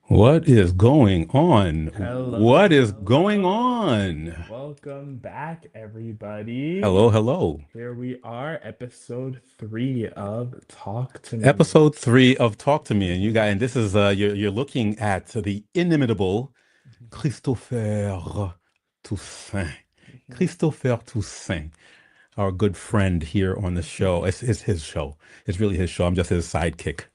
What is going on? Hello, What is going hello. on? Welcome back, everybody. Hello, hello. Here we are, episode 3 of Talk to Me. Episode 3 of Talk to Me, and you guys, and this is you're looking at the inimitable Christopher Toussaint. Christopher Toussaint, our good friend here on the show. It's his show. It's really his show. I'm just his sidekick.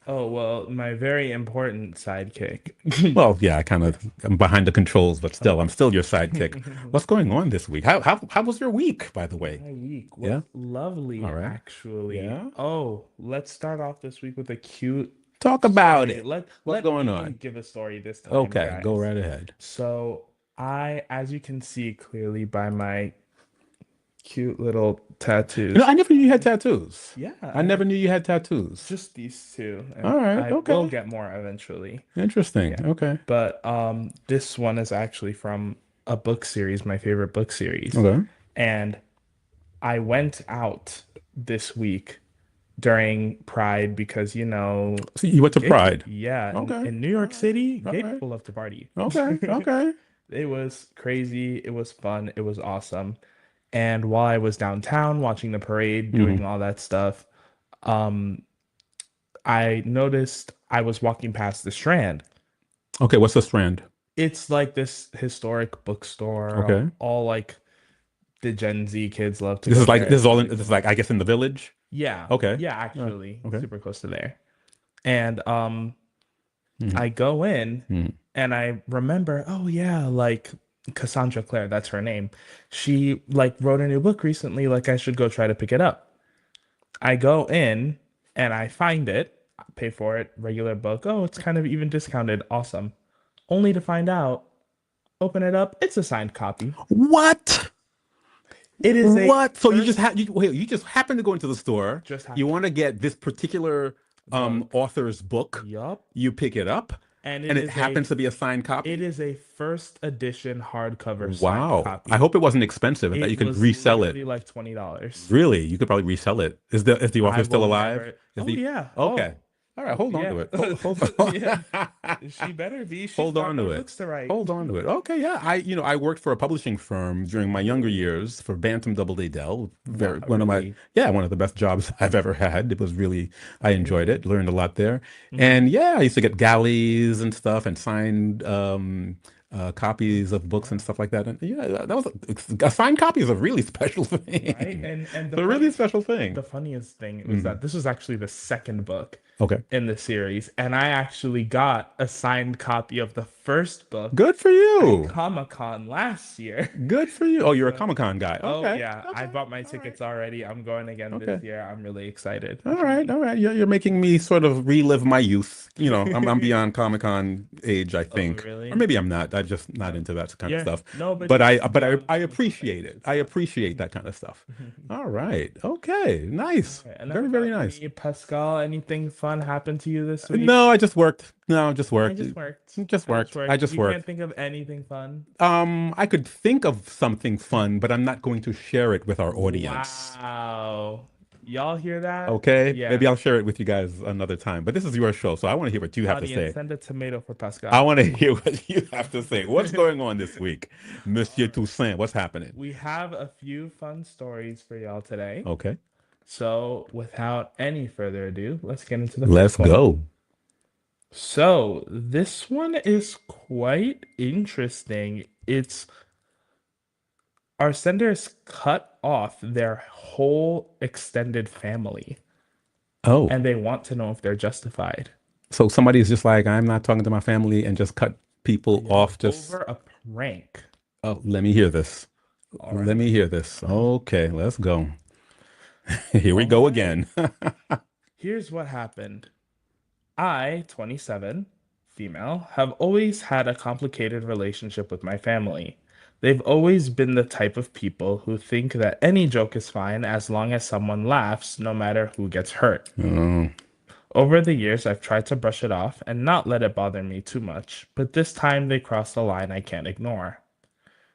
Oh, well, my very important sidekick. Well, yeah, I'm behind the controls, but still, I'm Oh. still your sidekick. What's going on this week? How was your week, by the way? My week was Yeah. lovely, All right. actually. Yeah. Oh, let's start off this week with a cute Talk about story. it. Let What's let going me on? give a story this time, Okay, go guys. right ahead. So, as you can see clearly by my cute little tattoos. I never knew you had tattoos. Yeah, I never knew you had tattoos. just these two, All and right. I will Okay. get more eventually. Interesting. Yeah. Okay. But this one is actually from a book series, my favorite book series. Okay. And I went out this week during Pride because, So you went to Pride. yeah, Okay. in New All York right. City, All gay right. people love to party. Okay. Okay. It was crazy, it was fun, it was awesome. And while I was downtown watching the parade, Hmm. doing all that stuff, um, I noticed I was walking past the Strand. Okay. What's the Strand? It's like this historic bookstore. Okay. All like the Gen Z kids love to This go is like there. this is It's all really in, this is cool. like I guess in the village. Yeah, Okay. yeah, Uh, actually, okay. super close to there. And Hmm. I go in Hmm. and I remember, oh yeah, like Cassandra Clare, that's her name. She like wrote a new book recently, like I should go try to pick it up. I go in and I find it, pay for it, regular book. Oh, it's kind of even discounted. Awesome. Only to find out, open it up, it's a signed copy. What? It is a What? So you just first, have you wait, you just happen to go into the store. just You happened. want to get this particular Book. author's book. Yup. You pick it up, And and it happens to be a signed it copy. is a first edition hardcover signed Wow. I copy. hope it wasn't expensive and that you It could was resell it. literally like $20. Really, you could probably resell it. Is the author I still will alive? never. Is Oh the yeah. okay? Oh, All right, hold on yeah. to it. Hold Yeah. on. She better be. She's Hold got on to more it. books to write. Hold on to it. Okay, yeah. I worked for a publishing firm during my younger Ooh. years for Bantam Doubleday Dell. Very Wow, one of my really? yeah, one of the best jobs I've ever had. It was really I enjoyed it, Amazing. learned a lot there. Hmm. And yeah, I used to get galleys and stuff and signed copies of books and Wow. stuff like that. And yeah, that was a signed copy is a really special Right? thing. And It's a really special the thing. funniest thing was Hmm. that this was actually the second book Okay. in the series, and I actually got a signed copy of the first book Good for at you. Comic-Con last year. Good for you. Oh, you're a So, Comic-Con guy. oh Okay. yeah, I Okay. bought my All right. tickets already. I'm going again this Okay. year. I'm really excited. All right. All right. You're making me sort of relive my youth. I'm beyond Comic-Con age, I Oh, think. Or really? maybe I'm not. I'm just not No. into that kind of Yeah, stuff. no, but But I she's but I young. I She's got appreciate it. exes. I appreciate that kind of stuff. All right. Okay. Nice. Okay, enough Very, very about nice. me. Pascal, anything fun happened to you this week? No, I just worked. No, just I worked. just worked. Just I just worked. I worked. just You can't worked. think of anything fun? I could think of something fun, but I'm not going to share it with our audience. Wow. Y'all hear that? Okay, Yeah. maybe I'll share it with you guys another time. But this is your show, so I want to hear what you have to Audience, say. send a tomato for I Pascal. want to hear what you have to say. What's going on this week, Monsieur All right. Toussaint? What's happening? We have a few fun stories for y'all today. Okay, So, without any further ado, let's get into the let's first one. go. So, this one is quite interesting. It's our senders cut off their whole extended family, Oh, and they want to know if they're justified. so somebody's just like, I'm not talking to my family and just cut people Yep, off. Just over a prank. oh, let me hear this. All Let right. me hear this. Okay, let's go. Here we All go right. again. Here's what happened. I, 27, female, have always had a complicated relationship with my family. They've always been the type of people who think that any joke is fine as long as someone laughs, no matter who gets hurt. Oh, Over the years, I've tried to brush it off and not let it bother me too much, but this time they crossed a line I can't ignore.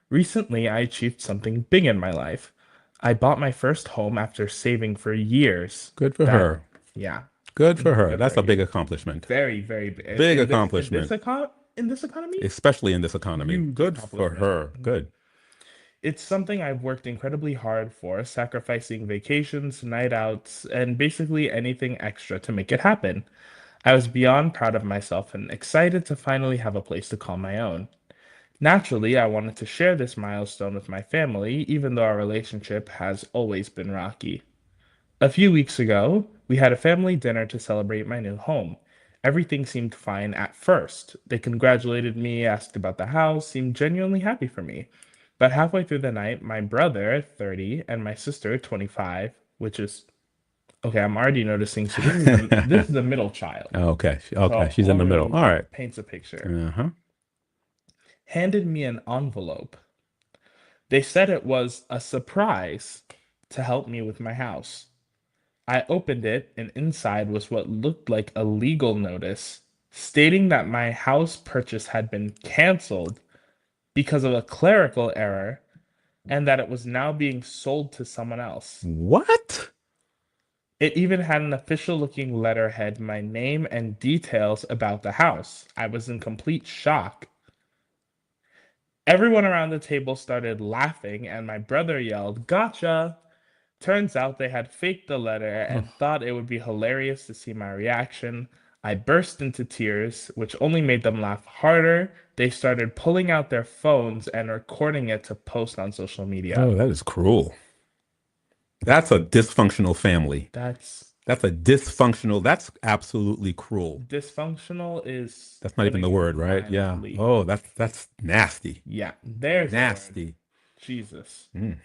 Recently, I achieved something big in my life. I bought my first home after saving for years. good for That, her. yeah. Good for her. Good for That's a big you. accomplishment. Very, very Big in accomplishment, this economy, especially in this economy. huge Good for accomplishment. her. Good. It's something I've worked incredibly hard for, sacrificing vacations, night outs, and basically anything extra to make it happen. I was beyond proud of myself and excited to finally have a place to call my own. Naturally, I wanted to share this milestone with my family, even though our relationship has always been rocky. A few weeks ago, we had a family dinner to celebrate my new home. Everything seemed fine at first. They congratulated me, asked about the house, seemed genuinely happy for me. But halfway through the night, my brother, 30, and my sister, 25, which is okay, I'm already noticing. So this is the middle child. Okay. Okay. So She's in the middle. already All right. paints a picture. Uh-huh. Handed me an envelope. They said it was a surprise to help me with my house. I opened it, and inside was what looked like a legal notice stating that my house purchase had been canceled because of a clerical error and that it was now being sold to someone else. What? It even had an official looking letterhead, my name, and details about the house. I was in complete shock. Everyone around the table started laughing, and my brother yelled, "Gotcha!" Turns out they had faked the letter and thought it would be hilarious to see my reaction. I burst into tears, which only made them laugh harder. They started pulling out their phones and recording it to post on social media. Oh, that is cruel. That's a dysfunctional family. That's That's absolutely cruel. dysfunctional is That's not even putting the it word, right? Yeah. mildly. Oh, that's nasty. Yeah, there's the word. Nasty. Jesus. Mm.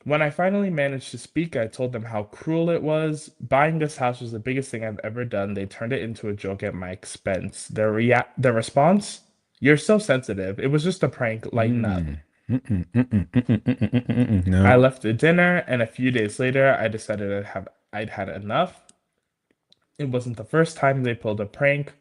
When I finally managed to speak, I told them how cruel it was. Buying this house was the biggest thing I've ever done. They turned it into a joke at my expense. Their response, "You're so sensitive. It was just a prank. Lighten up." Mm. Mm-mm, mm-mm, mm-mm, mm-mm, mm-mm, mm-mm. I No. left the dinner, and a few days later, I decided I'd had enough. It wasn't the first time they pulled a prank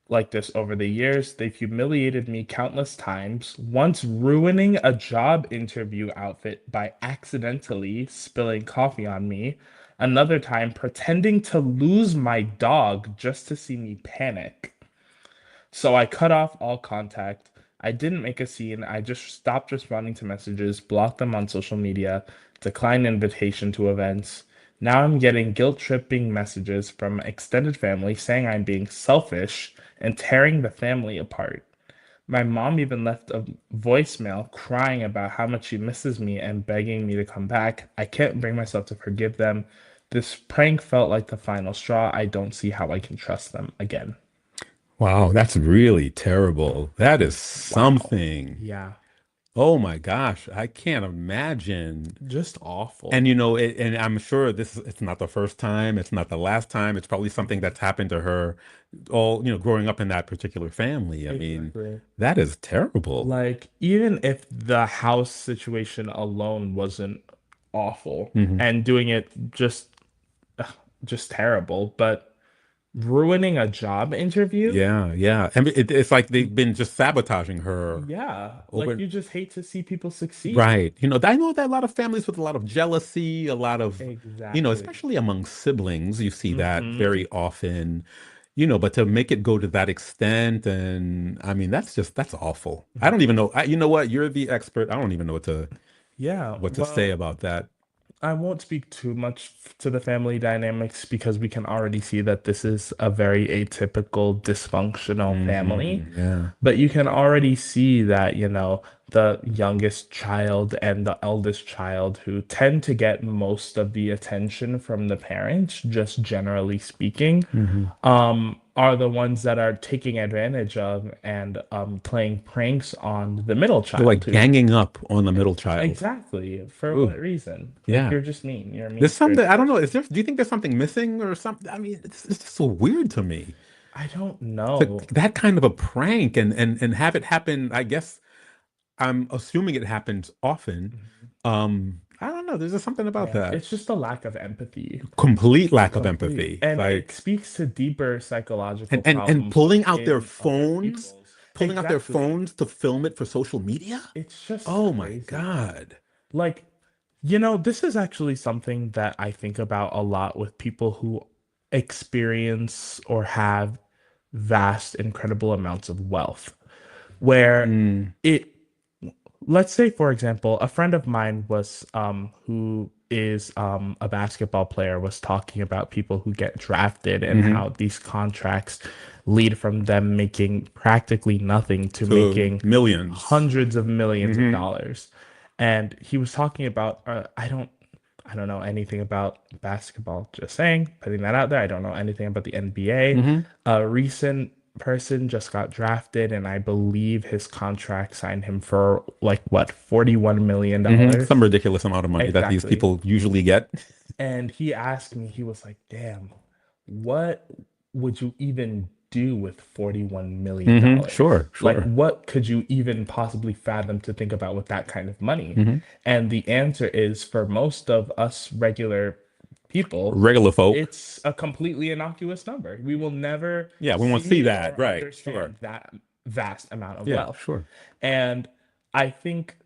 like this over the years. They've humiliated me countless times, once ruining a job interview outfit by accidentally spilling coffee on me, another time pretending to lose my dog just to see me panic. So I cut off all contact. I didn't make a scene. I just stopped responding to messages, blocked them on social media, declined invitation to events. Now I'm getting guilt-tripping messages from extended family saying I'm being selfish and tearing the family apart. My mom even left a voicemail crying about how much she misses me and begging me to come back. I can't bring myself to forgive them. This prank felt like the final straw. I don't see how I can trust them again. Wow, that's really terrible. That is Wow. something. Yeah. Oh my gosh, I can't imagine. Just awful. And and I'm sure it's not the first time, it's not the last time. It's probably something Mhm. that's happened to her growing up in that particular family. I mean, Exactly. that is terrible. Like, even if the house situation alone wasn't awful Hmm. and doing it ugh, just terrible, but ruining a job interview, Yeah, yeah. And it's like they've been just sabotaging her yeah, like over. you just hate to see people succeed. Right. I know that a lot of families with a lot of jealousy, a lot of, Exactly. especially among siblings, you see that Hmm. very often, but to make it go to that extent, and I mean, that's awful. I don't even know. You know what? You're the expert. I don't even know Yeah, what to say well, about that. I won't speak too much to the family dynamics because we can already see that this is a very atypical, dysfunctional family. Yeah. But you can already see that, the youngest child and the eldest child who tend to get most of the attention from the parents, just generally speaking, Hmm. are the ones that are taking advantage of and playing pranks on the middle They're child like who ganging up on the middle child. exactly for Ooh, what reason? Like yeah. you're just mean. You're a There's something, mean-spirited I don't know. person. Do you think there's something missing or something? I mean, it's just so weird to me. I don't To know. that kind of a prank and have it happen, I guess I'm assuming it happens often. Mhm. I don't know. There's just something about Yeah, that. it's just a lack of empathy. Complete lack of Complete. empathy. And it Like speaks to deeper psychological and problems within other people's. pulling out their Exactly. phones to film it for social media. It's just Oh my crazy. God. Like, this is actually something that I think about a lot with people who experience or have vast, incredible amounts of wealth, where Mm, it let's say for example a friend of mine was who is a basketball player was talking about people who get drafted and hmm how these contracts lead from them making practically nothing to To making millions. hundreds of millions of Hmm dollars. And he was talking about I don't know anything about basketball, just saying, putting that out there. I don't know anything about the NBA. hmm A recent person just got drafted, and I believe his contract signed him for like what, $41 million Some dollars. ridiculous amount of money that these Exactly. people usually get. And he asked me, he was like, damn, what would you even do with $41 million? Sure, Like, sure. what could you even possibly fathom to think about with that kind of money? hmm And the answer is for most of us regular people, Regular folk. it's a completely innocuous number. We will never Yeah, we won't see see that. or Right. Sure. understand that vast amount of Yeah, wealth. sure. And I think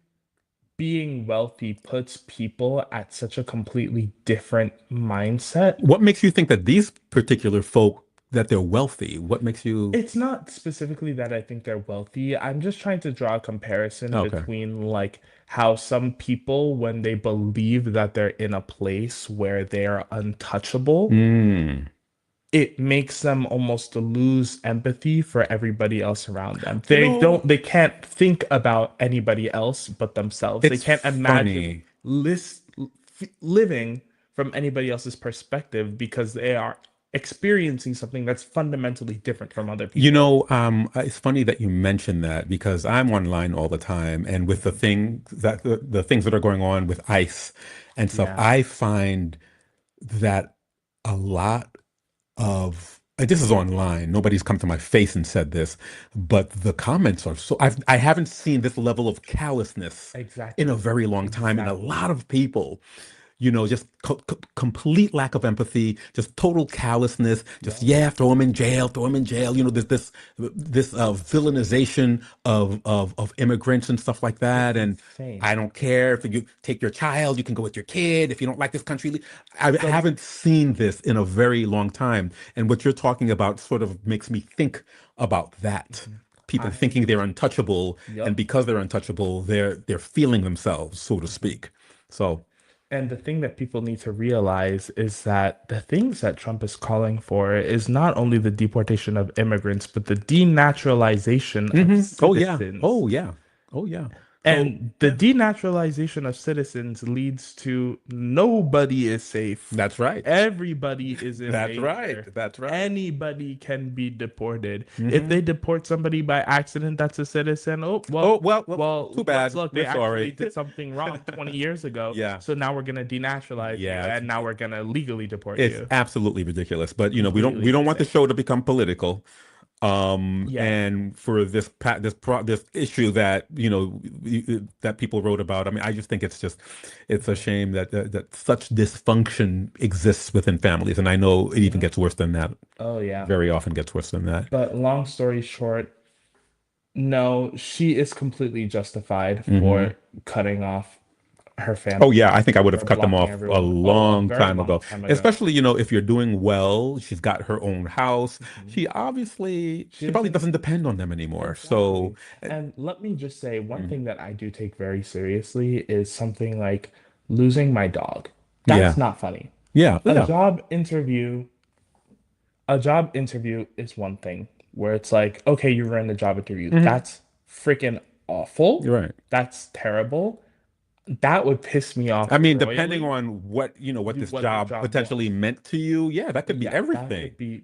being wealthy puts people at such a completely different mindset. What makes you think that these particular folk that they're wealthy? What makes you It's not specifically that I think they're wealthy. I'm just trying to draw a comparison okay? between like how some people, when they believe that they're in a place where they are untouchable, Mm. it makes them almost lose empathy for everybody else around them. You know, They can't think about anybody else but themselves. They it's can't imagine funny. living from anybody else's perspective because they are experiencing something that's fundamentally different from other people. It's funny that you mentioned that because I'm online all the time, and with Mhm. the things that are going on with ICE and stuff, Yeah. I find that a lot of this is online. Nobody's come to my face and said this, but the comments are so I haven't seen this level of callousness in a Exactly. very long time, and a Exactly. lot of people just complete lack of empathy, just total callousness, just Yep. yeah, throw him in jail, throw him in jail. There's this villainization of immigrants and stuff like It's that. And insane. I don't care if you take your child, you can go with your kid. If you don't like this country, I But haven't seen this in a very long time. And what you're talking about sort of makes me think about that. mhm. People I thinking they're untouchable, and yep. because they're untouchable, they're feeling themselves, so to Mhm. speak. So. And the thing that people need to realize is that the things that Trump is calling for is not only the deportation of immigrants, but the denaturalization of Oh yeah. citizens. Oh yeah. Oh yeah. So And the yeah, denaturalization of citizens leads to nobody is safe. that's right. Everybody is in That's right. danger. That's right. Anybody can be deported. If hmm they deport somebody by accident that's a citizen, oh, Oh well, too what's bad. look, they We're actually sorry. did something wrong 20 years ago. Yeah. So now we're gonna denaturalize you Yeah. and now we're gonna legally deport It's you. absolutely ridiculous. But we Completely don't want the insane. show to become political. Yeah. And for this issue that that people wrote about, I mean, I just think it's a Mhm. shame that such dysfunction exists within families, and I know it even Yep. gets worse than that. Oh yeah. Very often gets worse than that. But long story short, no, she is completely justified hmm for cutting off her Oh family yeah, I think I would have or cut them blocking off a everyone. Oh, a long very time long ago. time ago. Especially, if you're doing well, she's got her own house. Mhm. She She probably doesn't doesn't depend on them anymore. So, exactly. And let me just say one mm, thing that I do take very seriously is something like losing my dog. That's yeah, not funny. yeah, A yeah. job interview, a job interview is one thing where it's like, okay, you were in the job interview. hmm That's freaking awful. You're right. That's terrible. That would piss me off I mean, depending royally. on what this What the job job potentially was. meant to you, yeah, that could be Yeah, that everything. could be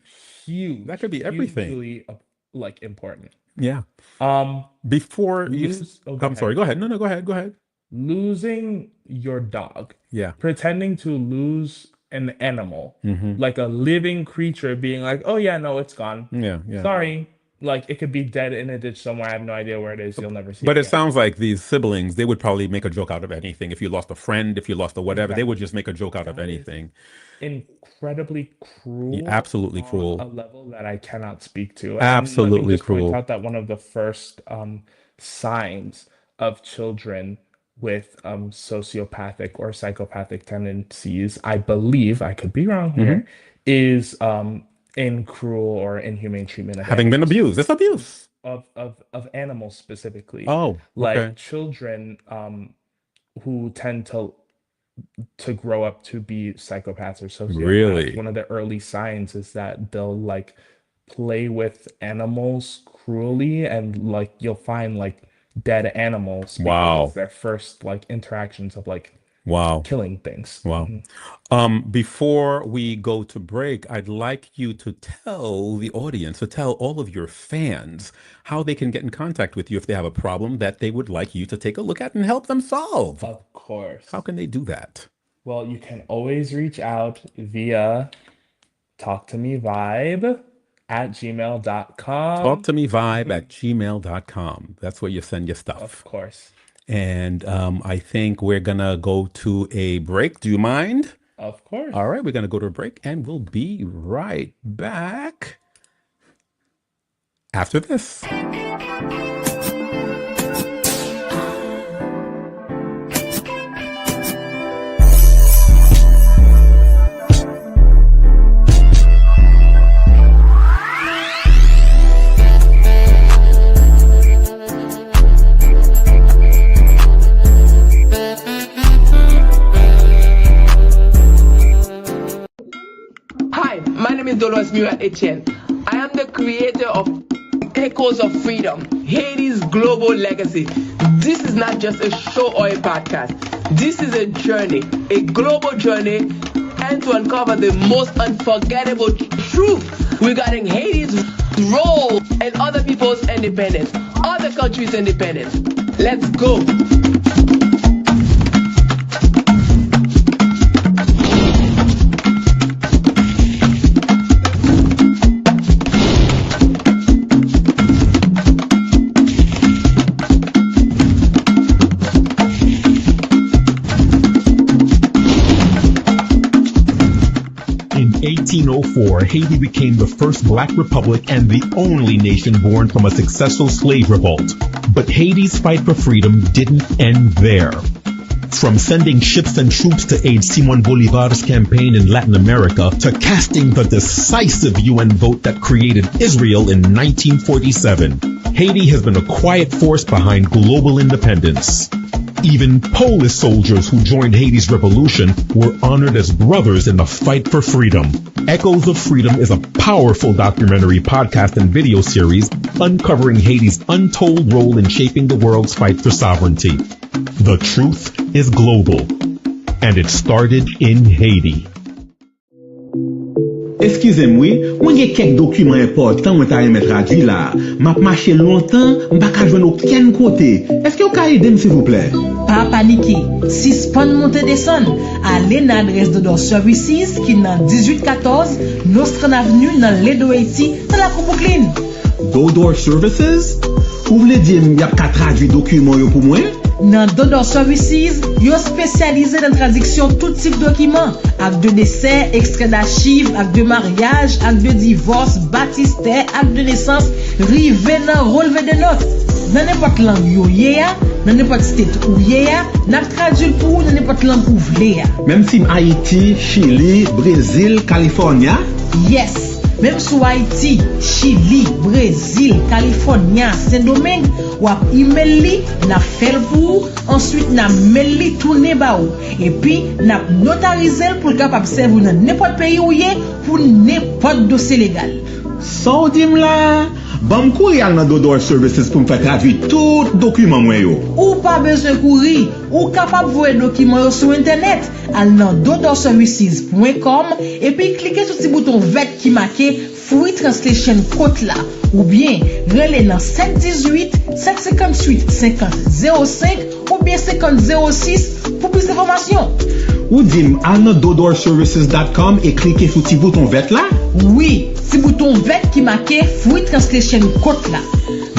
That huge, could be everything. hugely like important. Yeah. Um, Before you, go I'm ahead. sorry. Go ahead. No, no, go ahead. Go ahead. Losing your dog, Yeah. pretending to lose an animal, hmm like a living creature, being like, "Oh yeah, no, it's gone. Yeah, yeah. Sorry." Like it could be dead in a ditch somewhere. I have no idea where it is. You'll never see it But it again. sounds like these siblings, they would probably make a joke out of anything. If you lost a friend, if you lost a whatever, they would Exactly. just make a joke out of That is anything. incredibly Yeah, cruel absolutely on a cruel. level that I cannot speak to. And let me Absolutely just point cruel. out that one of the first signs of children with sociopathic or psychopathic tendencies, I believe, I could be wrong hmm here, is in cruel or inhumane treatment of Having been animals. abused. It's abuse. Of animals specifically, Oh, like okay. children who tend to grow up to be psychopaths or sociopaths. Really? One of the early signs is that they'll like play with animals cruelly, and like you'll find like dead animals because it's Wow. their first like interactions of like Wow. killing things. Wow. Before we go to break, I'd like you to tell the audience, to tell all of your fans how they can get in contact with you if they have a problem that they would like you to take a look at and help them solve. Of How course. can they do that? Well, you can always reach out via talktomeVibe at Talk gmail.com. to me vibe at gmail.com. That's where you send your Of stuff. course. And I think we're gonna go to a break. Do you mind? Of All course. right, we're gonna go to a break and we'll be right back after this. Hi, my name is Dolores Mura Etienne. I am the creator of Echoes of Freedom, Haiti's global legacy. This is not just a show or a podcast. This is a journey, a global journey, and to uncover the most unforgettable truth regarding Haiti's role and other people's independence, other countries' independence. Let's go. In 1804, Haiti became the first black republic and the only nation born from a successful slave revolt. But Haiti's fight for freedom didn't end there. From sending ships and troops to aid Simon Bolivar's campaign in Latin America to casting the decisive UN vote that created Israel in 1947, Haiti has been a quiet force behind global independence. Even Polish soldiers who joined Haiti's revolution were honored as brothers in the fight for freedom. Echoes of Freedom is a powerful documentary, podcast, and video series uncovering Haiti's untold role in shaping the world's fight for sovereignty. The truth is global, and it started in Haiti. Excusez-moi, mwen gen kek dokumen important mwen ta reme tradwi la. Map mache lontan, mba ka jwen aucun kote. Eske ou ka edem s'il vous plaît? Pas paniquer. Si span monte deson, allez dans l'adresse de Door Services qui dans 1814 Nostran Avenue dans Ledo Haiti, dans la Brooklyn. Door Services? Ou vle di m yap ka tradwi dokumen yo pou mwen? Dans Door Services, yo spécialisé dans traduction tout type de documents, acte de décès, extrait d'archives, acte de mariage, acte de divorce, baptistère, acte de naissance, rivé dans relevé de notes. Dans n'importe langue yo ye ya, dans n'importe state ou ye ya, n'a traduit pour dans n'importe langue ou vle ya. Même si Haïti, Chili, Brésil, California? Yes. Même sous Haïti, Chili, Brésil, California, Saint-Domingue, ou ap email li, n'a fait pour, ensuite n'a mail li tourner ba ou. Et puis, n'a notarisé pour capable servir dans n'importe pays où y est pour n'importe dossier légal. So dim la, bam kou yal nan Door Services pou m fè tradwi tout dokumen mwen yo. Ou pas besoin courir, ou capable voir document sur internet, al nan dodoservices.com et puis cliquez sur ce bouton vert qui marqué Free Translation Code là ou bien relais dans 718 758 50 05 ou bien 50 06 pour plus d'informations. Ou dim al nan doorservices.com et cliquez sur ti bouton vert là? Oui, ce bouton vert qui marqué Free Translation Code là.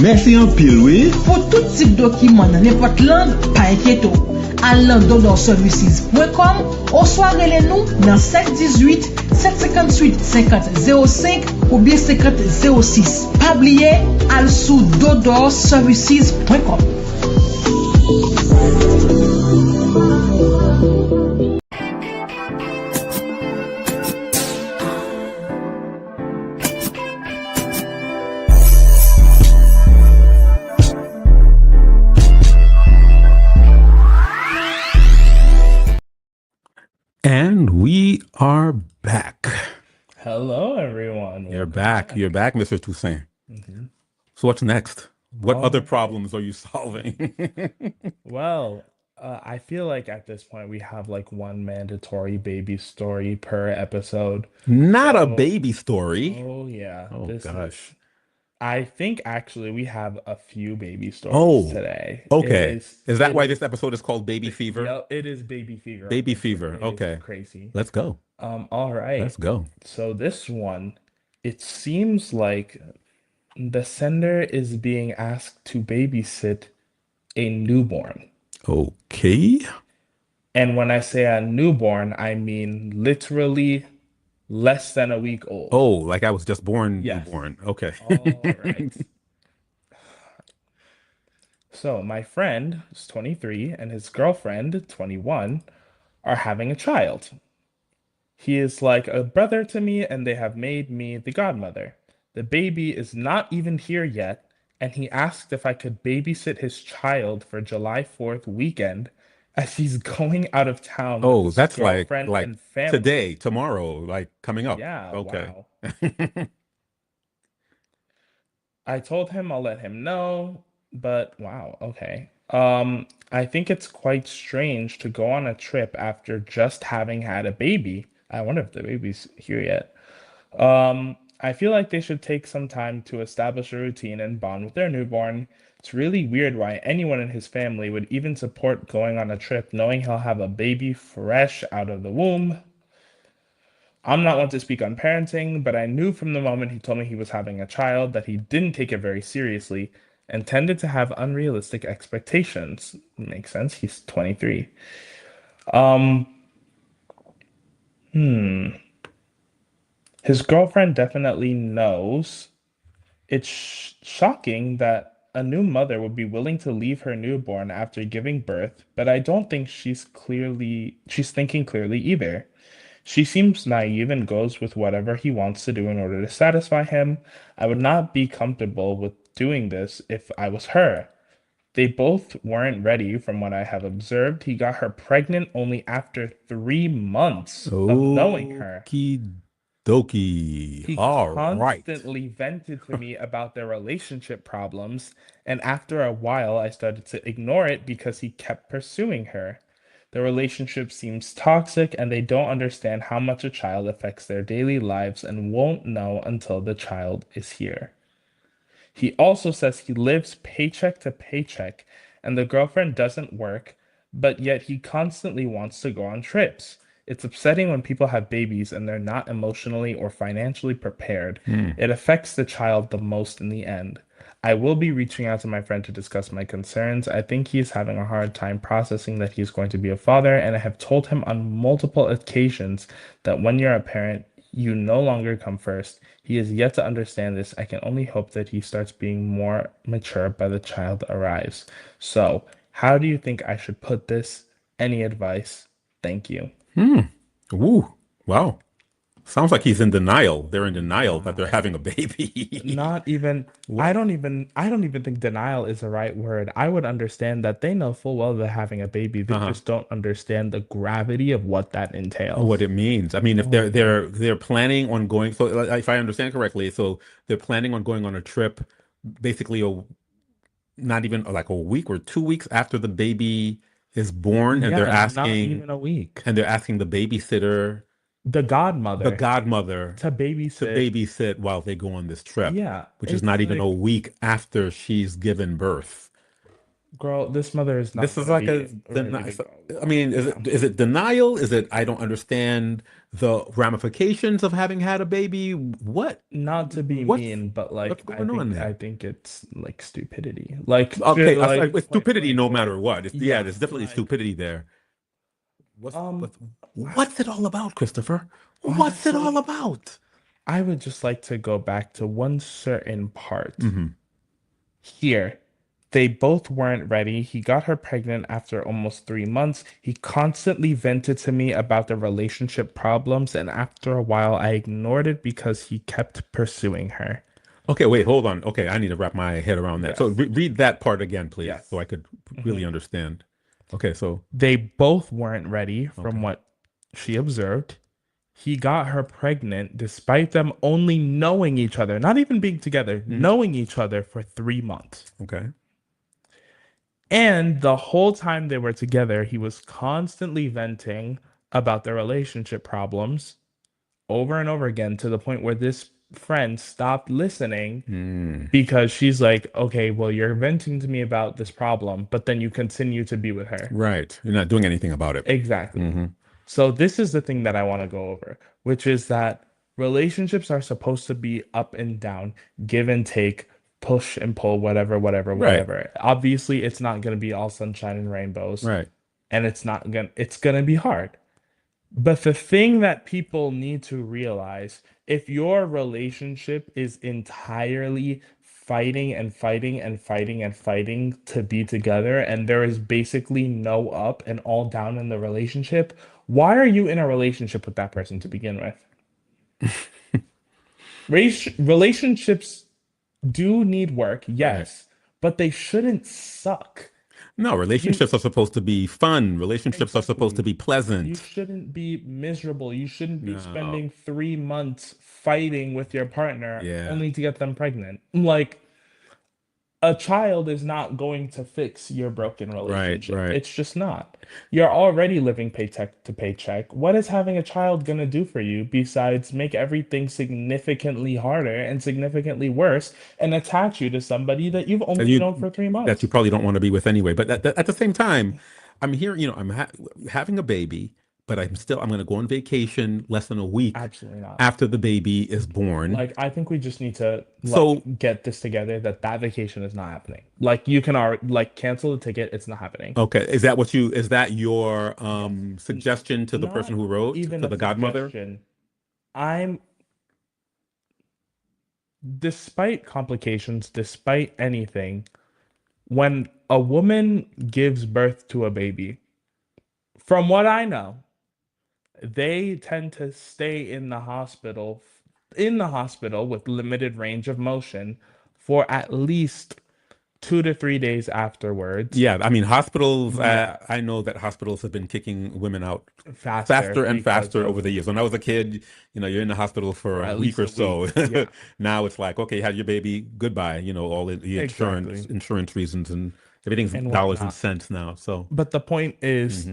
Merci en pile, oui. Pour tout type de document dans n'importe langue, pas inquiéto. Allant dodoservices.com ou soit relais-nous dans 718 758 50 05 ou bien 50 06. Pas oublier, al sous dodoservices.com. are back. Hello, everyone. You're back. You're back, Mr. Toussaint. So what's next? What other problems are you solving? Well, I feel like at this point we have like one mandatory baby story per episode. Not a baby story. Oh yeah, Oh gosh. I think actually we have a few baby stories today. Okay. Is that why this episode is called Baby Fever? Yep, it is baby fever. Baby Fever. Okay. Crazy. Let's go. All right. Let's go. So this one, it seems like the sender is being asked to babysit a newborn. Okay. And when I say a newborn, I mean literally less than a week old. Oh, like I was just born Yes. newborn. Okay. All right. So my friend is 23 and his girlfriend, 21, are having a child. He is like a brother to me, and they have made me the godmother. The baby is not even here yet, and he asked if I could babysit his child for July 4th weekend as he's going out of town with Oh, his that's like girlfriend and family. today, tomorrow, like coming up. Yeah, Okay. wow. I told him I'll let him know, but wow, okay. I think it's quite strange to go on a trip after just having had a baby. I wonder if the baby's here yet. I feel like they should take some time to establish a routine and bond with their newborn. It's really weird why anyone in his family would even support going on a trip knowing he'll have a baby fresh out of the womb. I'm not one to speak on parenting, but I knew from the moment he told me he was having a child that he didn't take it very seriously and tended to have unrealistic expectations. Makes sense. He's 23. His girlfriend definitely knows. It's shocking that a new mother would be willing to leave her newborn after giving birth, but I don't think she's thinking clearly either. She seems naive and goes with whatever he wants to do in order to satisfy him. I would not be comfortable with doing this if I was her. They both weren't ready from what I have observed. He got her pregnant only after 3 months of knowing her. Okie dokie. He All right. constantly vented to me about their relationship problems, and after a while, I started to ignore it because he kept pursuing her. The relationship seems toxic, and they don't understand how much a child affects their daily lives and won't know until the child is here. He also says he lives paycheck to paycheck, and the girlfriend doesn't work, but yet he constantly wants to go on trips. It's upsetting when people have babies and they're not emotionally or financially prepared. It affects the child the most in the end. I will be reaching out to my friend to discuss my concerns. I think he is having a hard time processing that he's going to be a father, and I have told him on multiple occasions that when you're a parent, you no longer come first. He is yet to understand this. I can only hope that he starts being more mature by the child arrives. So, how do you think I should put this? Any advice? Thank you. Woo. Wow. Sounds like he's in denial. They're in denial that they're having a baby. Not even I don't even think denial is the right word. I would understand that they know full well they're having a baby. They just don't understand the gravity of what that entails. What it means. I mean, if they're planning on going, so if I understand correctly, so they're planning on going on a trip, basically not even like a week or 2 weeks after the baby is born, and they're not asking, even a week. and they're asking the babysitter, The godmother to to babysit. babysit while they go on this trip. Yeah, which is it's not even like- a week after she's given birth. Girl, this mother is not. This is gonna like be a ready to go. I mean, is it denial? Is it I don't understand the ramifications of having had a baby? What? Not to be What's- mean, but like what's going on there? I think it's like stupidity. Like Okay, like, it's stupidity no matter what. Yeah, There's definitely like- stupidity there. What's it all about, Christopher? What's it Honestly, all about? I would just like to go back to one certain part. Mm-hmm. Here, they both weren't ready. He got her pregnant after almost 3 months. He constantly vented to me about the relationship problems, and after a while, I ignored it because he kept pursuing her. Okay, wait, hold on. Okay, I need to wrap my head around that. Yes. So read that part again, please, Yes. so I could really understand. Okay, so They both weren't ready from what she observed. he got her pregnant despite them only knowing each other, not even being together, knowing each other for 3 months. Okay. And the whole time they were together, he was constantly venting about their relationship problems over and over again to the point where this friend stopped listening because she's like, okay, well, you're venting to me about this problem, but then you continue to be with her. Right. You're not doing anything about it. Exactly. So this is the thing that I want to go over, which is that relationships are supposed to be up and down, give and take, push and pull, whatever, whatever, Right. whatever. Obviously, it's not going to be all sunshine and rainbows, Right. and it's going to be hard. But the thing that people need to realize, if your relationship is entirely fighting and fighting and fighting and fighting to be together, and there is basically no up and all down in the relationship, why are you in a relationship with that person to begin with? Relationships do need work, yes, but they shouldn't suck. No, relationships are supposed to be fun. Relationships are supposed to be You pleasant. shouldn't be miserable. You shouldn't be No. spending 3 months fighting with your partner Yeah. only to get them pregnant. Like, a child is not going to fix your broken relationship. right. It's just not. You're already living paycheck to paycheck. What is having a child going to do for you besides make everything significantly harder and significantly worse and attach you to somebody that you've That only known for 3 months? that you probably don't want to be with anyway. But at the same time, I'm here, I'm having a baby, but I'm going to go on vacation less than a week Absolutely not. after the baby is born. Like, I think we just need to So- get this together that vacation is not happening. Like, you can cancel the ticket. It's not happening. Okay, is that your suggestion to the Not person who wrote, even to a the godmother? suggestion. Despite complications, despite anything, when a woman gives birth to a baby, from what I know, they tend to stay in the hospital with limited range of motion for at least 2 to 3 days afterwards. Yeah, I mean, hospitals, I know that hospitals have been kicking women out faster and because faster of- over the years. When I was a kid, you're in the hospital for a at week least or a week, so. yeah. Now it's like, okay, have your baby, goodbye, all the insurance reasons, and everything's And dollars and whatnot. cents now. So, But the point is,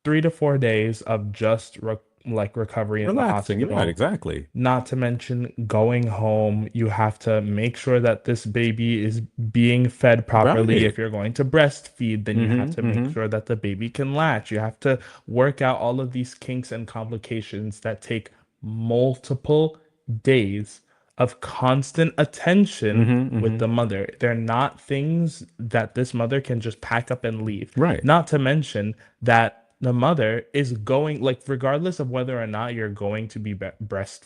3 to 4 days of just recovery in the relaxing, hospital. right, exactly. Not to mention going home, you have to make sure that this baby is being fed properly. Right. If you're going to breastfeed, then you have to make sure that the baby can latch. You have to work out all of these kinks and complications that take multiple days of constant attention with the mother. They're not things that this mother can just pack up and leave. Right. Not to mention that the mother is going, regardless of whether or not you're going to be breast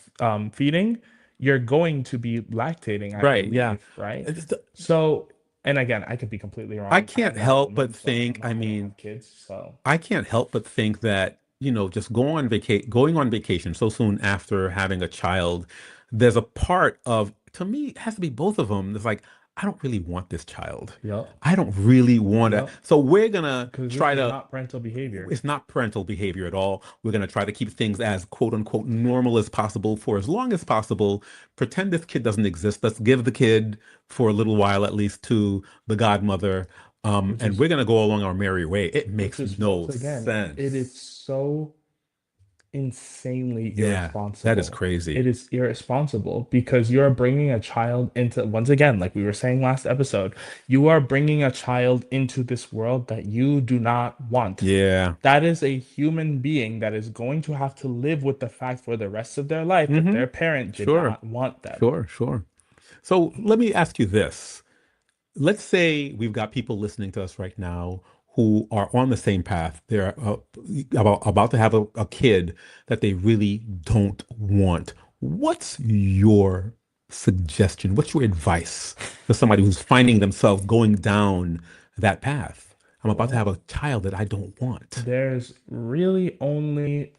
feeding, you're going to be lactating. I Right, believe, yeah. right. It's the- So, and again, I could be completely wrong. I can't I'm not a help woman, but so think, I'm not I gonna mean, have kids. So I can't help but think that, just going on vacation so soon after having a child, there's a part of, to me, it has to be both of them. It's like, I don't really want this child. Yep. I don't really want to. Yep. So we're going to because try this is to, not parental behavior. it's not parental behavior at all. We're going to try to keep things as quote unquote normal as possible for as long as possible. Pretend this kid doesn't exist. Let's give the kid for a little while, at least, to the godmother. And we're going to go along our merry way. It makes no Once again, sense. it is so insanely Yeah, irresponsible. that is crazy. It is irresponsible because you're bringing a child into, once again, like we were saying last episode, you are bringing a child into this world that you do not want. Yeah. That is a human being that is going to have to live with the fact for the rest of their life that their parent did Sure. not want them. Sure. So let me ask you this. Let's say we've got people listening to us right now who are on the same path. They're about to have a kid that they really don't want. What's your suggestion? What's your advice to somebody who's finding themselves going down that path? I'm about to have a child that I don't want. There's really only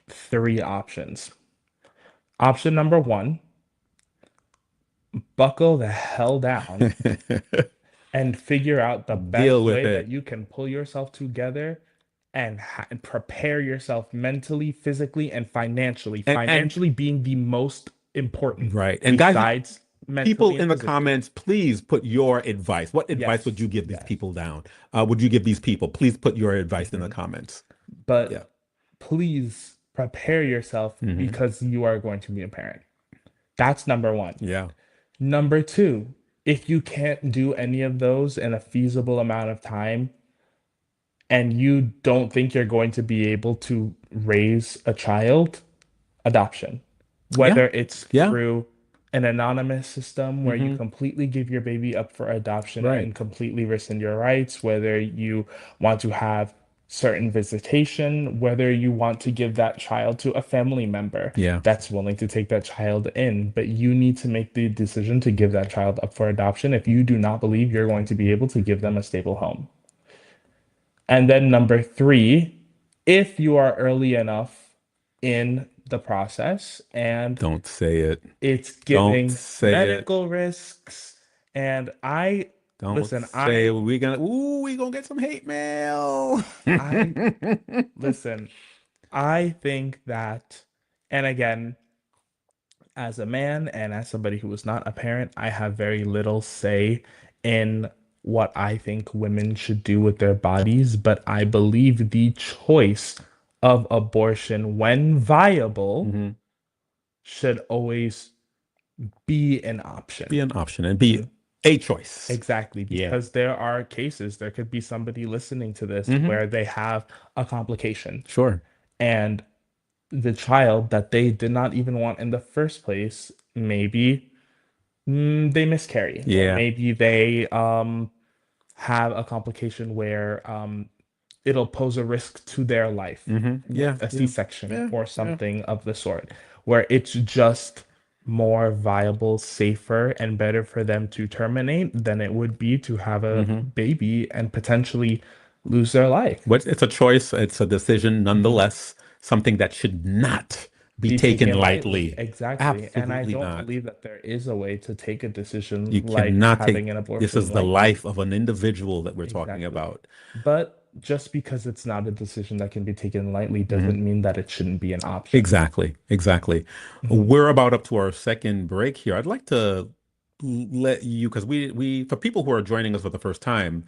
3 options. Option number 1, buckle the hell down and figure out the best Deal with way it. that you can pull yourself together and prepare yourself mentally, physically, and financially. And- Financially being the most important. Right. And guys, besides mentally people and in the physically. comments, please put your advice. What advice Yes, would you give these yes. people down? Would you give these people? Please put your advice in the comments. But Yeah. please prepare yourself because you are going to be a parent. That's number one. Yeah. Number two, if you can't do any of those in a feasible amount of time and you don't think you're going to be able to raise a child, adoption. Whether it's Yeah. through an anonymous system where you completely give your baby up for adoption Right. and completely rescind your rights, whether you want to have certain visitation, whether you want to give that child to a family member Yeah. that's willing to take that child in, but you need to make the decision to give that child up for adoption if you do not believe you're going to be able to give them a stable home. And then number three, if you are early enough in the process and Don't say it. it's Don't giving say it. medical risks, and I Don't listen, say we gonna get some hate mail. listen, I think that, and again, as a man and as somebody who is not a parent, I have very little say in what I think women should do with their bodies, but I believe the choice of abortion, when viable, should always be an option. Be an option and be a choice. Exactly, Yeah. because there are cases, there could be somebody listening to this where they have a complication Sure. and the child that they did not even want in the first place, maybe they miscarry. Or Yeah. maybe they have a complication where it'll pose a risk to their life. Yeah. A C-section Yeah. or something of the sort, where it's just more viable, safer, and better for them to terminate than it would be to have a baby and potentially lose their life. But it's a choice. It's a decision, nonetheless. Something that should not be taken lightly. Exactly. And I Absolutely don't not. believe that there is a way to take a decision You like cannot having take. an abortion. This is the like life of an individual that we're talking Exactly. about. But just because it's not a decision that can be taken lightly doesn't mean that it shouldn't be an option. Exactly. Exactly. We're about up to our second break here. I'd like to let you, because we for people who are joining us for the first time,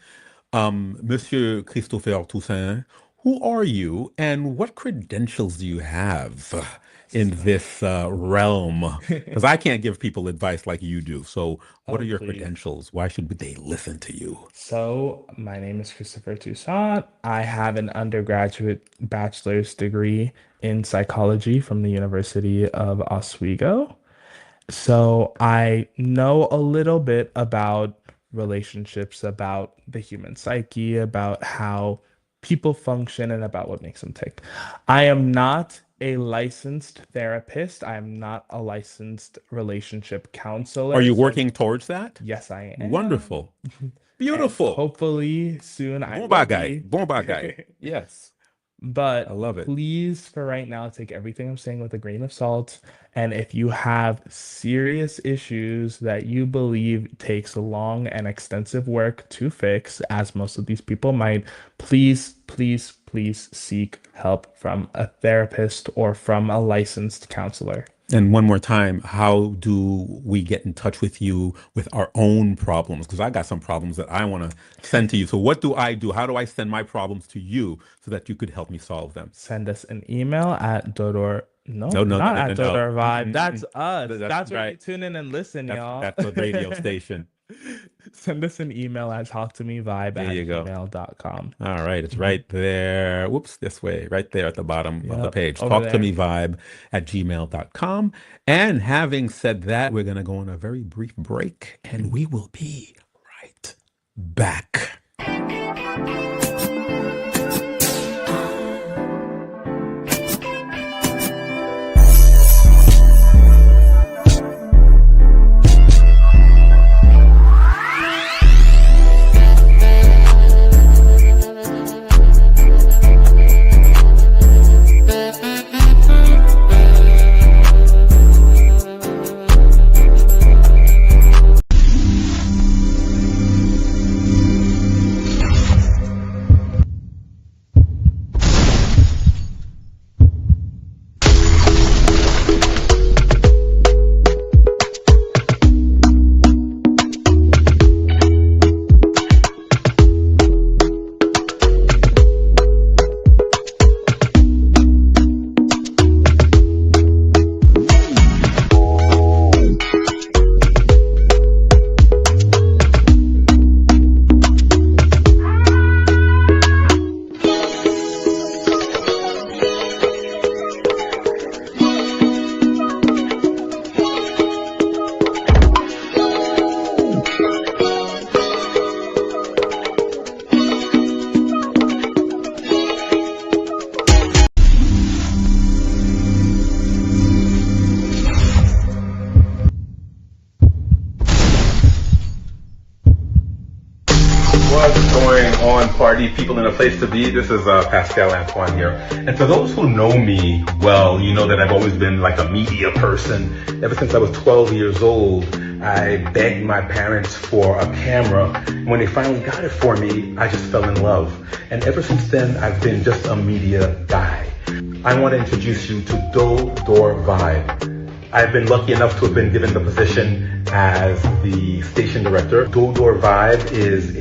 Monsieur Christopher Toussaint, who are you and what credentials do you have in this realm? Because I can't give people advice like you do. So what are your please. credentials? Why should they listen to you? So, my name is Christopher Toussaint. I have an undergraduate bachelor's degree in psychology from the University of Oswego. So, I know a little bit about relationships, about the human psyche, about how people function, and about what makes them tick. I am not a licensed therapist. I am not a licensed relationship counselor. Are you So- working towards that? Yes, I am. Wonderful. And Beautiful. hopefully soon I Bon will bagay. be. Bon bagay. Yes. But I love it. please, for right now, take everything I'm saying with a grain of salt. And if you have serious issues that you believe takes long and extensive work to fix, as most of these people might, please, please, please seek help from a therapist or from a licensed counselor. And one more time, how do we get in touch with you with our own problems? Because I got some problems that I want to send to you. So what do I do? How do I send my problems to you so that you could help me solve them? Send us an email at Dodor. No, Not at no. Dodor Vibe. Mhm, That's mhm. us. That's That's where you right. tune in and listen, y'all. That's the radio station. Send us an email at talktomeVibe There you go. @gmail.com. All right, it's right there. Whoops, this way, right there at the bottom of the Yep, page. over there. talktomeVibe @gmail.com. And having said that, we're going to go on a very brief break and we will be right back. going on, party people in a place to be? This is Pascal Antoine here. And for those who know me well, you know that I've always been like a media person. Ever since I was 12 years old, I begged my parents for a camera. When they finally got it for me, I just fell in love. And ever since then, I've been just a media guy. I want to introduce you to talktomeVibe. I've been lucky enough to have been given the position as the station director. talktomeVibe is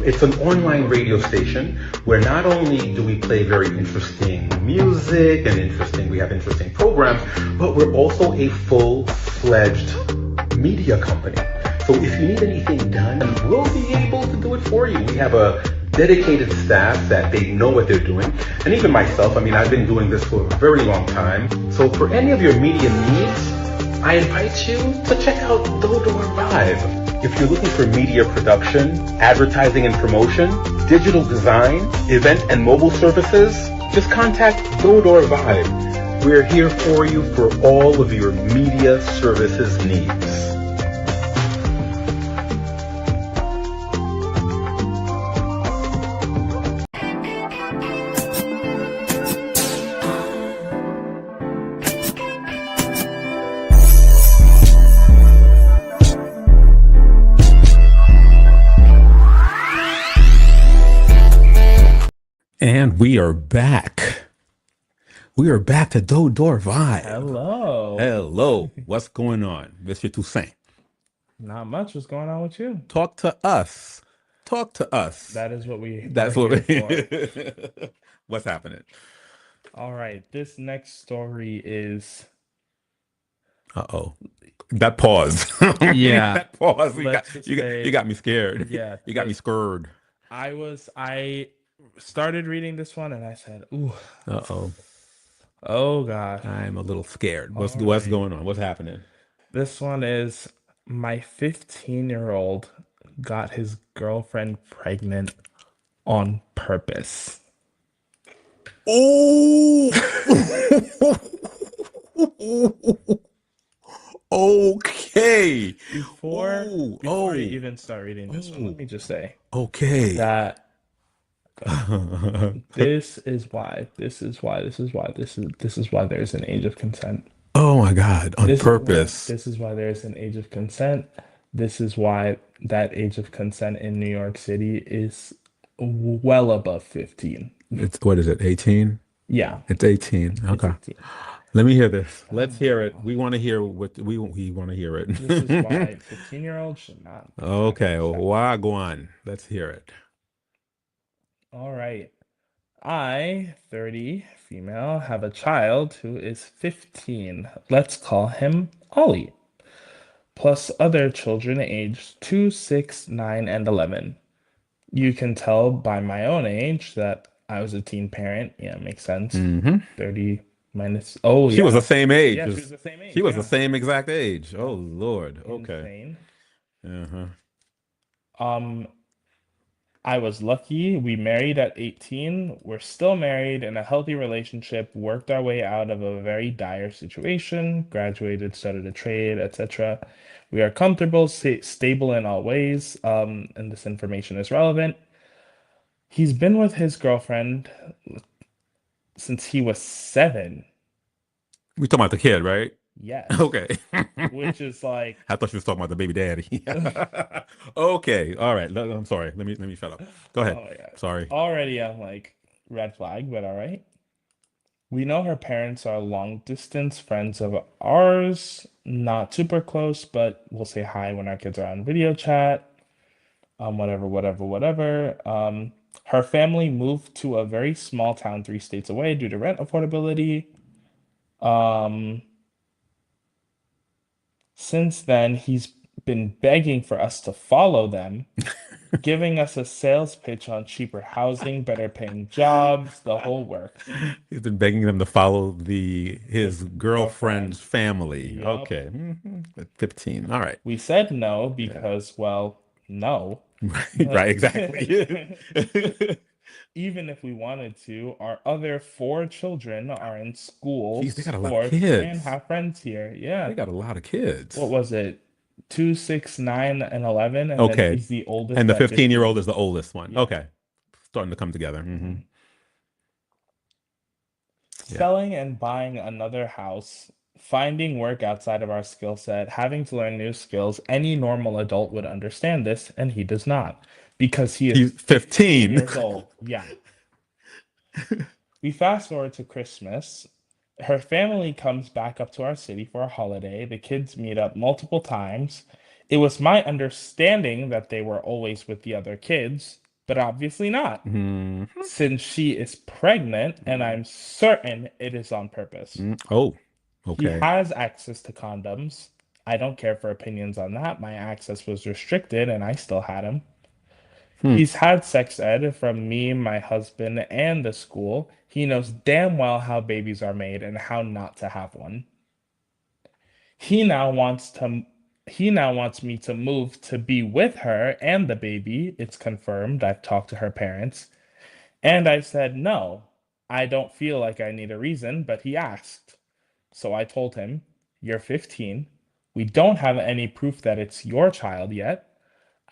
it's an online radio station where not only do we play very interesting music and we have interesting programs, but we're also a full-fledged media company. So if you need anything done, we'll be able to do it for you. We have a dedicated staff that they know what they're doing. And even myself, I've been doing this for a very long time. So for any of your media needs, I invite you to check out talktomeVibe. If you're looking for media production, advertising and promotion, digital design, event and mobile services, just contact talktomeVibe. We're here for you for all of your media services needs. And we are back. We are back to talktomeVibe. Hello. Hello. What's going on, Mr. Toussaint? Not much. What's going on with you? Talk to us. Talk to us. That is what we. That's are what here we. for. What's happening? All right. This next story is. Uh-oh. That pause. Yeah. That pause. You got me scared. Yeah. You got me scared. I started reading this one and I said, ooh. Uh-oh. Oh, God. I'm a little scared. What's right. going on? What's happening? This one is my 15-year-old got his girlfriend pregnant on purpose. Oh! Okay. Before I even start reading this one, let me just say that this is why there's an age of consent. Oh my God, on purpose. This is why there's an age of consent. This is why that age of consent in New York City is well above 15. What is it, 18? Yeah. It's 18. Okay. It's 18. Let me hear this. Let's hear it. We want to hear what we want to hear it. This is why 15-year-olds should not. Okay, why go on? Let's hear it. All right. I, 30, female, have a child who is 15. Let's call him Ollie. Plus other children aged 2, 6, 9, and 11. You can tell by my own age that I was a teen parent. Yeah, makes sense. 30 minus. Oh, she was the same age. Yeah, she was the same age. She was the same exact age. Oh, Lord. Okay. Insane. I was lucky. We married at 18. We're still married in a healthy relationship, worked our way out of a very dire situation, graduated, started a trade, etc. We are comfortable, stable in all ways, and this information is relevant. He's been with his girlfriend since he was 7. We talking about the kid, right? Yes. Okay. Which is like. I thought you was talking about the baby daddy. Okay. All right. I'm sorry. Let me shut up. Go ahead. Oh, yeah. Sorry. Already I'm like red flag, but all right. We know her parents are long distance friends of ours, not super close, but we'll say hi when our kids are on video chat. Whatever. Her family moved to a very small town 3 states away due to rent affordability. Since then, he's been begging for us to follow them, giving us a sales pitch on cheaper housing, better paying jobs, the whole works. He's been begging them to follow his girlfriend's family. Yep. Okay. 15. All right. We said no because, well, no. Right, exactly. Even if we wanted to, our other 4 children are in school, Jeez, they got a lot of sports, kids. and have friends here. Yeah. They got a lot of kids. What was it? 2, 6, 9, and 11, and then Okay. he's the oldest And the at 15-year-old is the oldest one. Yeah. Okay. Starting to come together. Yeah. Selling and buying another house, finding work outside of our skill set, having to learn new skills. Any normal adult would understand this, and he does not because he He's is 15. years old. Yeah. We fast forward to Christmas. Her family comes back up to our city for a holiday. The kids meet up multiple times. It was my understanding that they were always with the other kids, but obviously not, since she is pregnant, and I'm certain it is on purpose. Oh, He okay. has access to condoms. I don't care for opinions on that. My access was restricted, and I still had them. He's had sex ed from me, my husband, and the school. He knows damn well how babies are made and how not to have one. He now wants to he now wants me to move to be with her and the baby. It's confirmed. I've talked to her parents. And I said no. I don't feel like I need a reason, but he asked. So I told him, "You're 15. We don't have any proof that it's your child yet.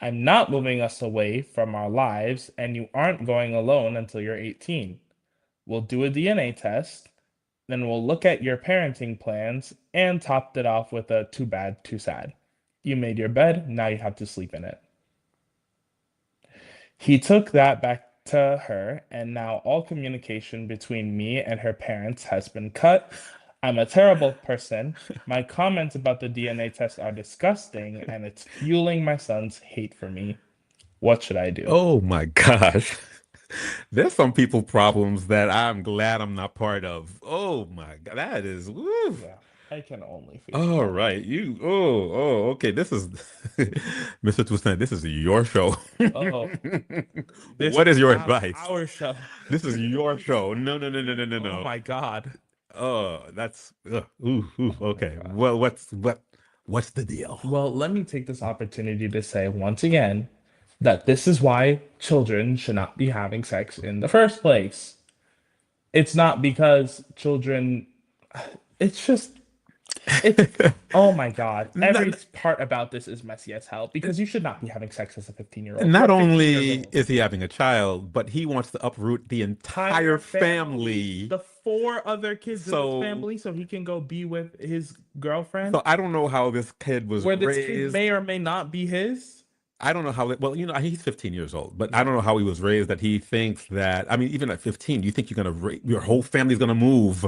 I'm not moving us away from our lives, and you aren't going alone until you're 18. We'll do a DNA test, then we'll look at your parenting plans, and topped it off with a too bad, too sad. You made your bed, now you have to sleep in it." He took that back to her, and now all communication between me and her parents has been cut. I'm a terrible person. My comments about the DNA test are disgusting, and it's fueling my son's hate for me. What should I do? Oh my gosh. There's some people problems that I'm glad I'm not part of. Oh my God. That is woo. Yeah, I can only feel. All right. Okay. This is Mr. Toussaint, this is your show. Oh, What is your advice? Our show. This is your show. No. Oh my God. Oh, that's okay. Well, what's the deal? Well, let me take this opportunity to say once again that this is why children should not be having sex in the first place. It's not because children, it's just, oh my God. Every part about this is messy as hell because you should not be having sex as a 15-year-old. Not only is he having a child, but he wants to uproot the entire family. The 4 other kids in his family, so he can go be with his girlfriend. So I don't know how this kid was Where raised. this kid may or may not be his. I don't know how well, he's 15 years old, but I don't know how he was raised that he thinks that, I mean, even at 15, you think your whole family's going to move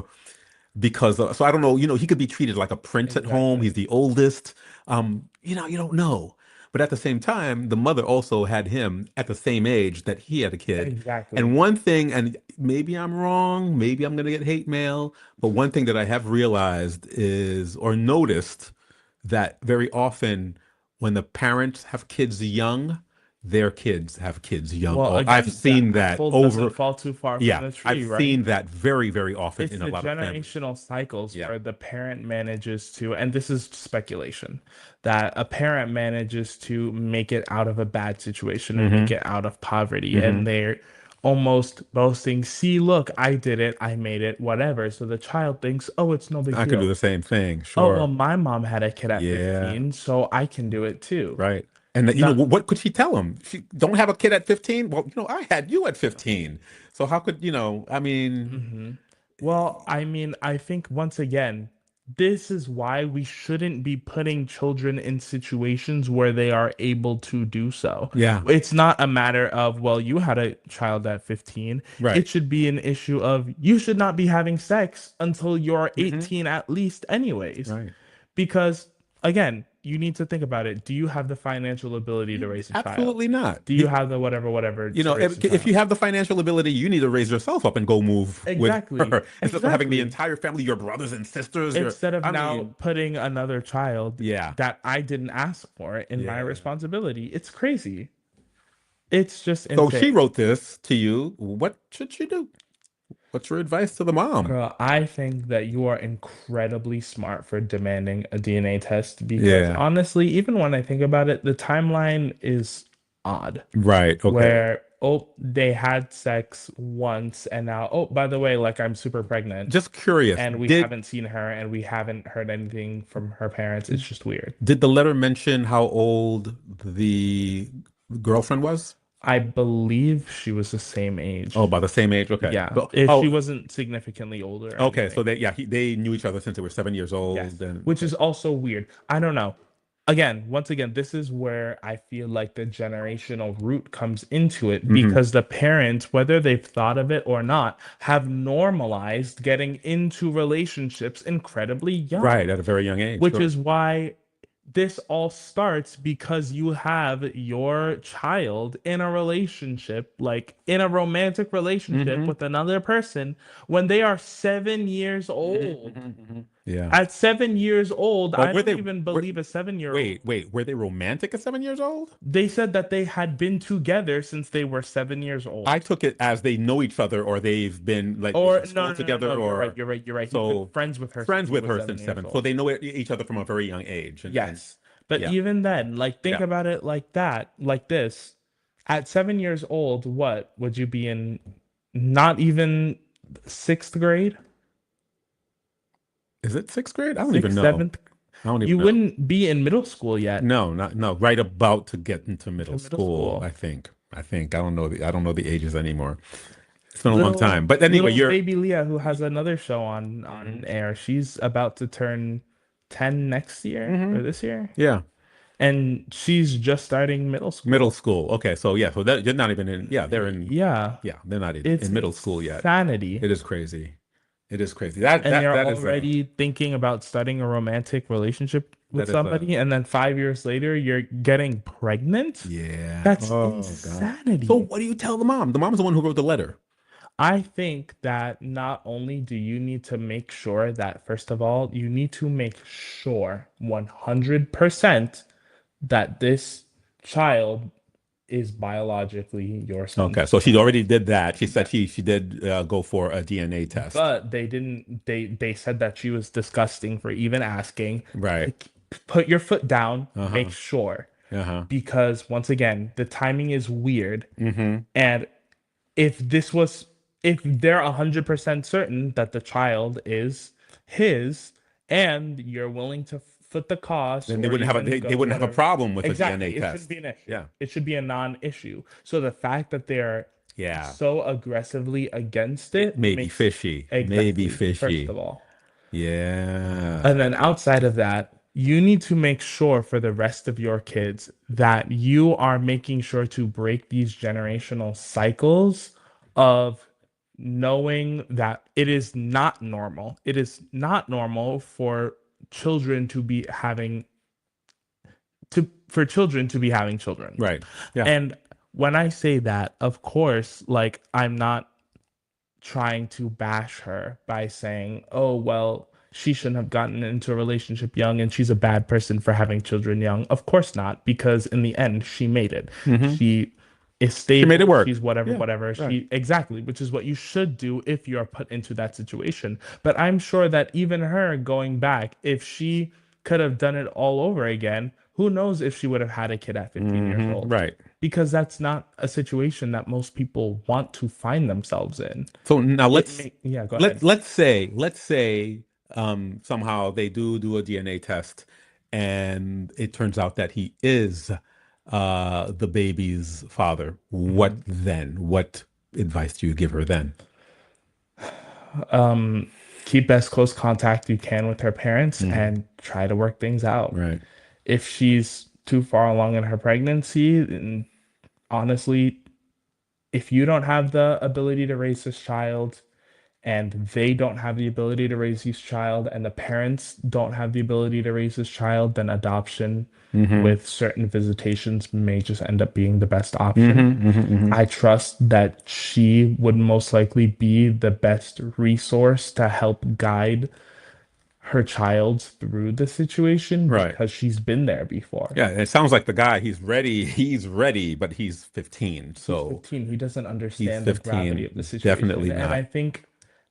because, so I don't know, he could be treated like a prince at home. He's the oldest. You don't know. But at the same time, the mother also had him at the same age that he had a kid. Exactly. And one thing, and maybe I'm wrong, maybe I'm going to get hate mail, but one thing that I have realized or noticed that very often when the parents have kids young, their kids have kids young. Well, again, I've seen that doesn't fall too far from the tree, I've seen that very, very often it's in a lot of families. It's the generational cycles where the parent manages to, and this is speculation, that a parent manages to make it out of a bad situation and make it out of poverty, and they're almost boasting, "See, look, I did it, I made it, whatever." So the child thinks, "Oh, it's no big deal. I could do the same thing, Oh, sure. well, my mom had a kid at 15, so I can do it too." Right. And what could she tell him? She don't have a kid at 15? Well, I had you at 15. So how could, I mean. Well, I mean, I think once again, this is why we shouldn't be putting children in situations where they are able to do so. Yeah. It's not a matter of, well, you had a child at 15. Right. It should be an issue of you should not be having sex until you're 18 at least anyways. Right. Because again, you need to think about it. Do you have the financial ability to raise a child? Absolutely not. Do you have the whatever? If you have the financial ability, you need to raise yourself up and go move with her. Instead of having the entire family, your brothers and sisters. Instead of putting another child that I didn't ask for in my responsibility. It's crazy. It's just insane. So she wrote this to you. What should she do? What's your advice to the mom? Girl, I think that you are incredibly smart for demanding a DNA test because honestly, even when I think about it, the timeline is odd. Right. Okay. Where oh, they had sex once and now, oh, by the way, like I'm super pregnant. Just curious, And we haven't seen her and we haven't heard anything from her parents. It's just weird. did the letter mention how old the girlfriend was? I believe she was the same age. Oh, about the same age. Okay. Yeah. But- If oh, she wasn't significantly older. or okay. So anything. they knew each other since they were 7 years old. Yes. And Which is also weird. I don't know. Once again, this is where I feel like the generational root comes into it because the parents, whether they've thought of it or not, have normalized getting into relationships incredibly young. right at a very young age. Which Sure. is why this all starts because you have your child in a relationship, like in a romantic relationship with another person when they are 7 years old. Yeah. At 7 years old, But I were don't they- even were- believe a 7-year-old. Wait. Were they romantic at 7 years old? They said that they had been together since they were 7 years old. I took it as they know each other, or they've been like or in school no, together, no, or you're right. He's so been friends with her. friends since he with was her since 7. years So old. they know each other from a very young age. Yes. But yeah. even then, like think Yeah. about it like that, like this. At 7 years old, what would you be in? Not even 6th grade? Is it 6th grade? I don't 6th, even know. 7th? I don't even You know. wouldn't be in middle school yet. No, right about to get into middle middle school. school. I think. I don't know the ages anymore. It's been a long time. But anyway, little you're baby Leah, who has another show on air. She's about to turn 10 next year or this year, yeah. and she's just starting middle school. Middle school. Okay, so yeah, so they're not even in. Yeah, they're in. Yeah, They're not it's in middle school yet. Insanity. It is crazy. It is crazy. That And they're that is already thinking about starting a romantic relationship with That is somebody, and then 5 years later, you're getting pregnant. yeah. That's Oh, God. insanity. So what do you tell the mom? The mom's the one who wrote the letter. I think that not only do you need to make sure that, first of all, you need to make sure 100% that this child is biologically your son. Okay, so she already did that. She said she did go for a DNA test. But they didn't, they said that she was disgusting for even asking. Right. Put your foot down, make sure. Uh-huh. Because once again, the timing is weird. Mm-hmm. And if they're 100% certain that the child is his and you're willing to foot the cost, Then they or wouldn't have even they wouldn't have a whatever- problem with exactly, a DNA it test. shouldn't be an issue. Yeah. It should be a non-issue. So the fact that they're Yeah. so aggressively against it Maybe makes- fishy. Exactly, Maybe fishy. first of all. Yeah. And then outside of that, you need to make sure for the rest of your kids that you are making sure to break these generational cycles of knowing that it is not normal. It is not normal for children to be having children. Right. Yeah. And when I say that, of course, like I'm not trying to bash her by saying, oh, well, she shouldn't have gotten into a relationship young and she's a bad person for having children young. Of course not, because in the end, she made it. She is stable. She made it work. She's whatever, Yeah, whatever. right. Exactly, which is what you should do if you're put into that situation. But I'm sure that even her going back, if she could have done it all over again, who knows if she would have had a kid at 15 years old. Right. Because that's not a situation that most people want to find themselves in. So now Go ahead. let's say somehow they do a DNA test and it turns out that he is the baby's father. What then? What advice do you give her then? Keep as close contact you can with her parents and try to work things out. Right. If she's too far along in her pregnancy, then honestly, if you don't have the ability to raise this child and they don't have the ability to raise this child and the parents don't have the ability to raise this child, then adoption with certain visitations may just end up being the best option. I trust that she would most likely be the best resource to help guide her child through the situation, Right. because she's been there before. Yeah, it sounds like the guy, he's ready, but he's 15. So 15, he doesn't understand He's the gravity 15, of the situation. definitely And not. I think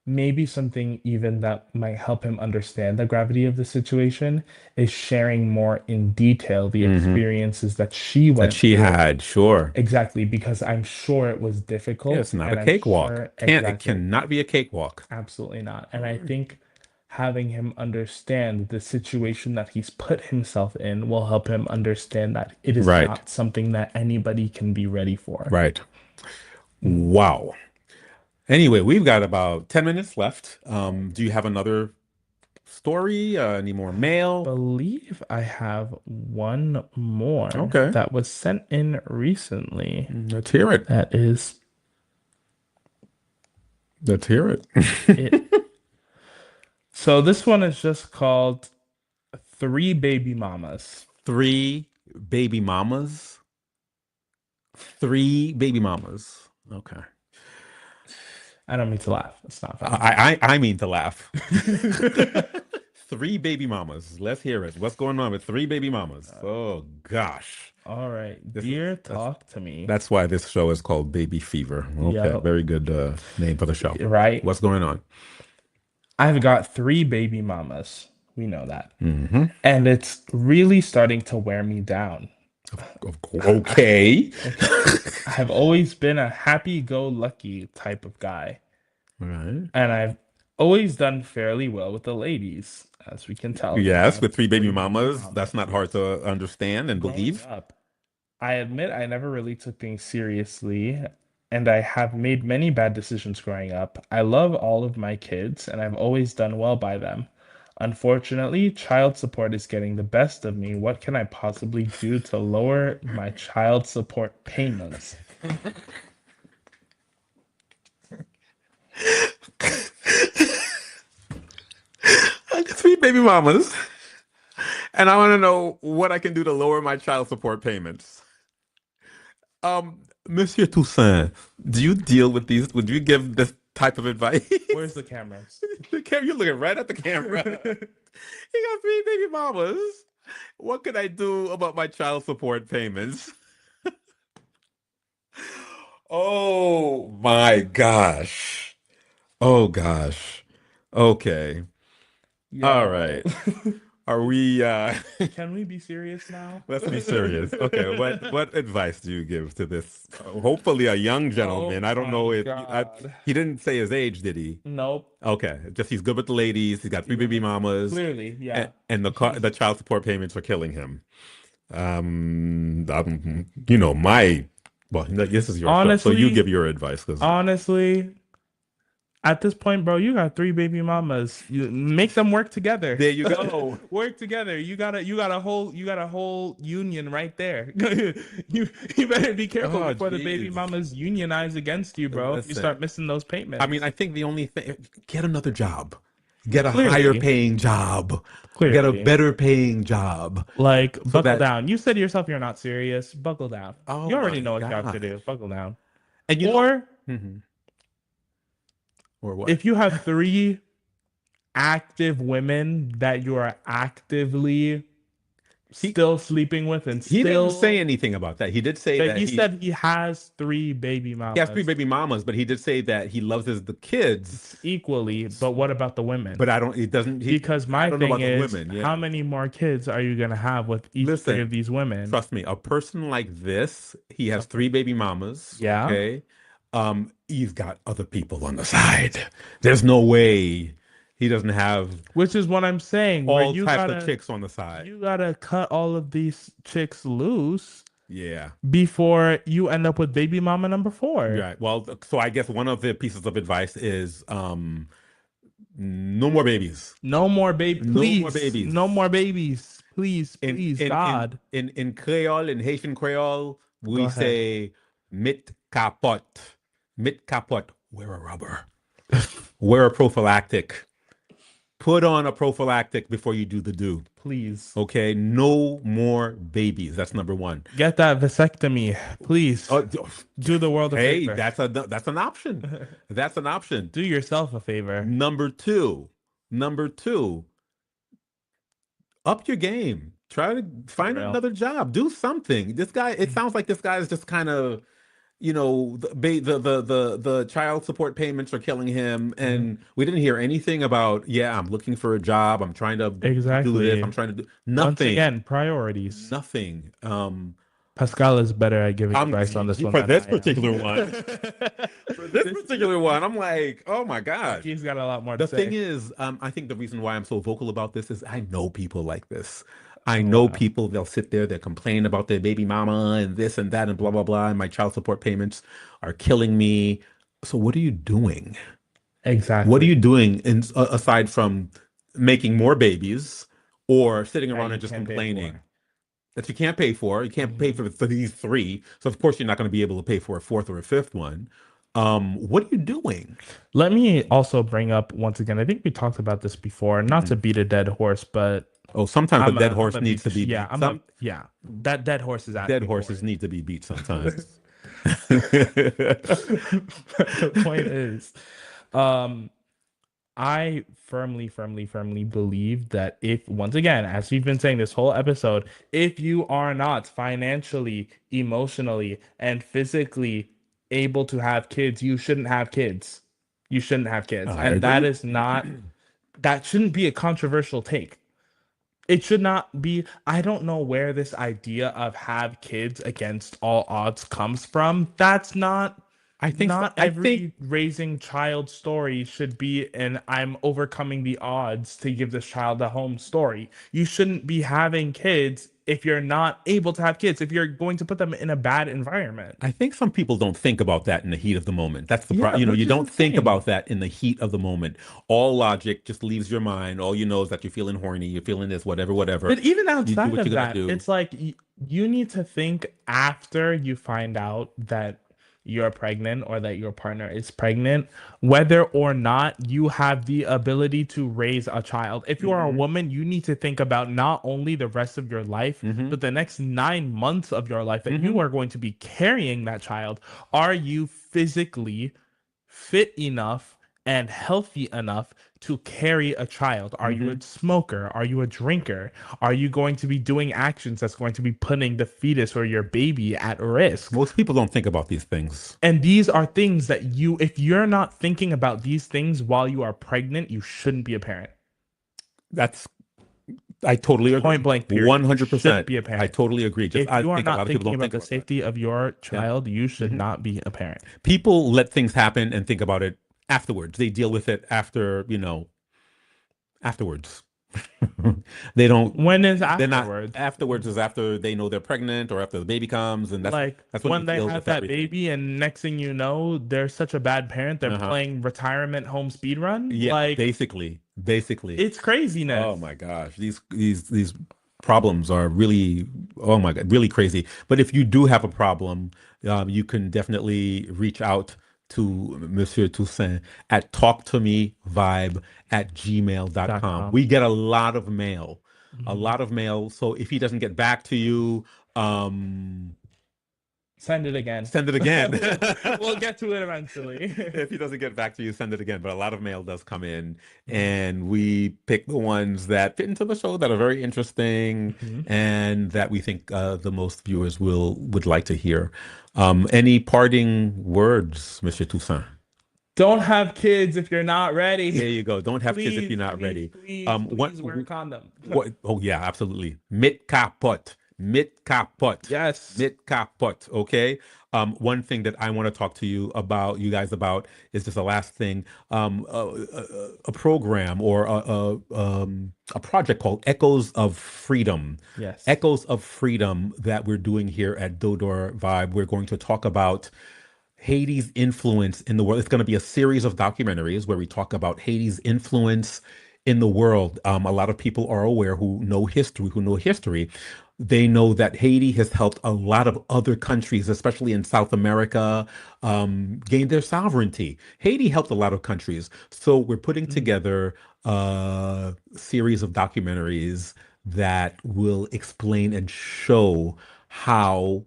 maybe something even that might help him understand the gravity of the situation is sharing more in detail the experiences that she That went she through. had, sure. Exactly, because I'm sure it was Yeah, it's difficult, not a and I'm cakewalk. sure It exactly, cannot be a cakewalk. absolutely not. And I think having him understand the situation that he's put himself in will help him understand that it is Right, not something that anybody can be ready for. right. Wow. Anyway, we've got about 10 minutes left. Do you have another story? Any more mail? Believe I have one more Okay. that was sent in recently. Let's hear it. That is Let's hear it. it. So this one is just called Three Baby Mamas. Three baby mamas. Three baby mamas. Okay. I don't mean to laugh. It's not funny. I mean to laugh. Three baby mamas. Let's hear it. What's going on with three baby mamas? Oh gosh. All right. This Dear is- Talk to Me. That's why this show is called Baby Fever. Okay, Yeah. very good name for the show. Right? What's going on? I've got three baby mamas. We know that. Mm-hmm. And it's really starting to wear me down. Okay. I've always been a happy-go-lucky type of guy. Right. And I've always done fairly well with the ladies, as we can tell. Yes, with three baby mamas. That's not hard to understand and Growing believe. up, I admit I never really took things seriously, and I have made many bad decisions growing up. I love all of my kids, and I've always done well by them. Unfortunately, child support is getting the best of me. What can I possibly do to lower my child support payments? I got three baby mamas, and I want to know what I can do to lower my child support payments. Monsieur Toussaint, do you deal with these? Would you give this type of advice? Where's the cameras? You're looking right at the camera. You got three baby mamas. What can I do about my child support payments? Oh my gosh. Oh gosh. Okay. All Yo. right. Are we Can we be serious now? let's be serious. Okay, what advice do you give to this hopefully a young gentleman? I don't know my if God. he didn't say his age, did he? Nope. Okay, just he's good with the ladies. He's got three baby mamas. Clearly, yeah. And the child support payments are killing him. You know, well, this is your show, so you Honestly- give your advice. 'Cause Honestly, at this point, bro, you got three baby mamas. You make them work together. there you go. Work together. You got a whole union right there. you better be careful Oh, before the baby jeez. mamas unionize against you, bro. If you Listen. start missing those payments. I mean, I think the only thing, get another job, get a Clearly. higher paying job, get a Clearly. better paying job. like buckle that- down. You said to yourself you're not serious. Buckle down. Oh you already my know what you have to God. do. Buckle down. And you Or Mhm. Or what? if you have three active women that you are actively still sleeping with and he still didn't say anything about that. He did say that that he said he has three baby mamas. he has three baby mamas, but he did say that he loves the kids. equally, but what about the women? But I don't. He doesn't. because I my don't know thing about the is, women, yeah. how many more kids are you gonna have with each Listen, three of these women? Trust me, a person like this, he has three baby mamas. Yeah. Okay. He's got other people on the side. There's no way he doesn't have Which is what I'm saying. Where all you types gotta, of chicks on the side. you gotta cut all of these chicks loose Yeah. before you end up with baby mama number 4. Right. Well, so I guess one of the pieces of advice is no more babies. No more babies. No Please. more babies. No more babies. Please, please, God. In Creole, in Haitian Creole, Go we ahead. say mit kapot. Mit kapot. Wear a rubber. Wear a prophylactic. Put on a prophylactic before you do the do. Please. Okay? No more babies. That's number one. Get that vasectomy. Please. Oh, Do the world a hey, favor. that's an option. That's an option. Do yourself a favor. Number two, up your game. Try to find real. another job. Do something. This guy, it sounds like this guy is just kind of the child support payments are killing him, and we didn't hear anything about, yeah, I'm looking for a job, I'm trying to do this, I'm Exactly. trying to do Once nothing, again, priorities. nothing. Pascal is better at giving I'm advice on this one for than this I am. particular one. For this particular one, I'm like, oh my gosh. He's got a lot more to The thing say. is, I think the reason why I'm so vocal about this is I know people like this. I Oh, know wow. people, they'll sit there, they'll complain about their baby mama and this and that and blah, blah, blah. And my child support payments are killing me. So what are you doing? What are Exactly. you doing aside from making more babies or sitting That around you and just can't pay complaining for. that you can't pay for? You can't pay for these three. So of course you're not going to be able to pay for a fourth or a fifth one. What are you doing? Let me also bring up once again, I think we talked about this before, not to beat a dead horse, but Oh, sometimes a dead I'm horse a needs to be yeah, beat. Some that dead horse is dead asking for horses it. need to be beat sometimes. The point is, um, I firmly believe that if, once again, as we've been saying this whole episode, if you are not financially, emotionally, and physically able to have kids, you shouldn't have kids. You shouldn't have kids. I And that agree. is not, that shouldn't be a controversial take. It should not be. I don't know where this idea of have kids against all odds comes from. That's not I think so. not I think every raising child story should be an I'm overcoming the odds to give this child a home story. You shouldn't be having kids if you're not able to have kids, if you're going to put them in a bad environment. I think some people don't think about that in the heat of the moment. That's the Yeah, problem. You which is don't think insane. about that in the heat of the moment. All logic just leaves your mind. All you know is that you're feeling horny, you're feeling this, whatever, whatever. But even You do outside what of you're gonna that, do. it's like you need to think after you find out that you're pregnant or that your partner is pregnant, whether or not you have the ability to raise a child. If you are a Hmm. woman, you need to think about not only the rest of your life, Hmm. but the next 9 months of your life that you Hmm. are going to be carrying that child. Are you physically fit enough and healthy enough to carry a child? Are you a Hmm. smoker? Are you a drinker? Are you going to be doing actions that's going to be putting the fetus or your baby at risk? Most people don't think about these things. And these are things that if you're not thinking about these things while you are pregnant, you shouldn't be a parent. That's I totally agree. Point blank, period. You shouldn't 100%. be a I parent. totally agree. Just If I you are think a lot not of people thinking don't about think the about that. safety of your Yeah. child, you should Hmm. not be a parent. People let things happen and think about it afterwards. They deal with it afterwards. They don't When is they're not afterwards? afterwards is after they know they're pregnant or after the baby comes, and Like that's when they when they deal have with that everything. baby, and next thing you know, they're such a bad parent, they're Uh-huh. playing retirement home speed run. Yeah, Like basically. it's craziness. Oh my gosh, these problems are really, oh my God, really crazy. But if you do have a problem, you can definitely reach out to Monsieur Toussaint at talktomeVibe@gmail.com. .com. We get a lot of mail, a Mhm. lot of mail. So if he doesn't get back to you, Send it again. send it again. We'll get to it eventually. If he doesn't get back to you, send it again. But a lot of mail does come in, and we pick the ones that fit into the show that are very interesting Mhm. and that we think the most viewers would like to hear. Any parting words, Mr. Toussaint? Don't have kids if you're not ready. There you go. Don't have kids if Please, you're not please, ready. please, What? please wear a condom. What? Oh yeah, absolutely. Mit kapot. Mit kapot. Yes. Mit kapot. Okay. One thing that I want to talk to you guys about is just the last thing. A program or a project called Echoes of Freedom. Yes. Echoes of Freedom that we're doing here at Dodor Vibe. We're going to talk about Haiti's influence in the world. It's going to be a series of documentaries where we talk about Haiti's influence in the world. A lot of people are aware who know history. They know that Haiti has helped a lot of other countries, especially in South America, gain their sovereignty. Haiti helped a lot of countries. So we're putting together a series of documentaries that will explain and show how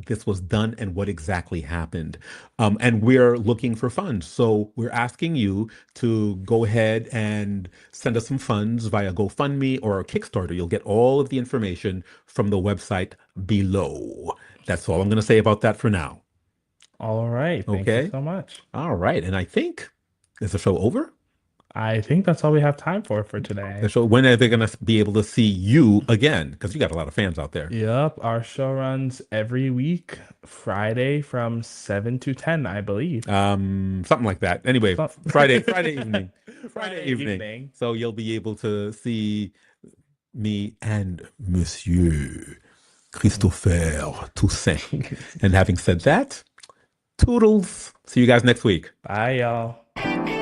this was done and what exactly happened. And we're looking for funds. So we're asking you to go ahead and send us some funds via GoFundMe or a Kickstarter. You'll get all of the information from the website below. That's all I'm going to say about that for now. All right. Thank you Okay. so much. All right. And I think, is the show over? I think that's all we have time for today. The show, when are they going to be able to see you again? Because you got a lot of fans out there. Yep, our show runs every week, Friday from 7 to 10, I believe. Something like that. Anyway, Friday evening. Friday evening. So you'll be able to see me and Monsieur Christopher Toussaint. And having said that, toodles. See you guys next week. Bye, y'all.